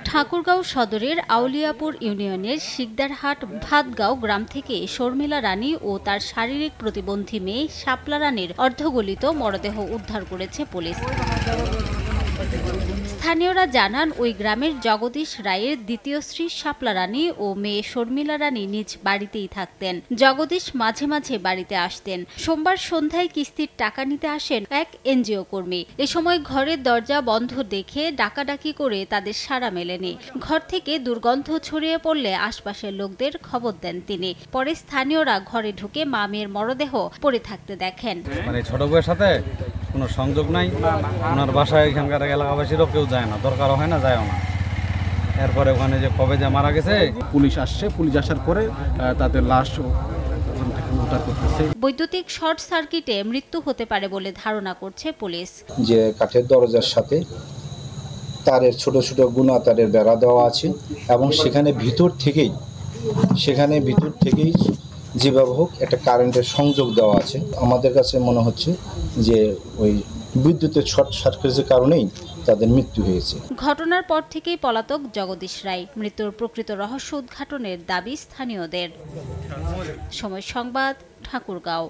ঠাকুরগাঁও সদরের আউলিয়াপুর ইউনিয়নের শিকদারহাট ভাতগাঁও গ্রাম থেকে শর্মিলা রানী ও তার শারীরিক প্রতিবন্ধী মেয়ে শাপলা রানীর অর্ধগলিত মরদেহ উদ্ধার করেছে পুলিশ। স্থানীয়রা জানান, ওই গ্রামের জগদীশ রায়ের দ্বিতীয় স্ত্রী শাপলা রানী ও মেয়ে শর্মিলা রানী নিজ বাড়িতেই থাকতেন। জগদীশ মাঝে মাঝে বাড়িতে আসতেন। সোমবার সন্ধ্যায় কিস্তির টাকা নিতে আসেন এক এনজিও কর্মী। এ সময় ঘরের দরজা বন্ধ দেখে ডাকাডাকি করে তাদের সাড়া মেলেনি। ঘর থেকে দুর্গন্ধ ছড়িয়ে পড়লে আশপাশের লোকদের খবর দেন তিনি। পরে স্থানীয়রা ঘরে ঢুকে মা মেয়ের মরদেহ পড়ে থাকতে দেখেন। মানে ছোট বউয়ের সাথে কোনো সংযোগ নাই, ওনার বাসায় এখানকার এলাকাবাসীরও কেউ যায় না, দরকারও হয় না, যায়ও না। এরপরে ওখানে যে কবে যে মারা গেছে, পুলিশ আসছে, পুলিশ আসার পরে তাদের লাশ উদ্ধার করতেছে। বৈদ্যুতিক শর্ট সার্কিটে মৃত্যু হতে পারে বলে ধারণা করছে পুলিশ। যে কাঠের দরজার সাথে তারের ছোট ছোট গুণা তারের বেড়া দেওয়া আছে এবং সেখানে ভিতর থেকেই যেভাবে হোক একটা কারেন্টের সংযোগ দেওয়া আছে। আমাদের কাছে মনে হচ্ছে যে ওই বিদ্যুতের শর্ট সার্কিটের কারণেই তাদের মৃত্যু হয়েছে। ঘটনার পর থেকেই পলাতক জগদীশ রায়। মৃত্যুর প্রকৃত রহস্য উদ্ঘাটনের দাবি স্থানীয়দের। সময় সংবাদ, ঠাকুরগাঁও।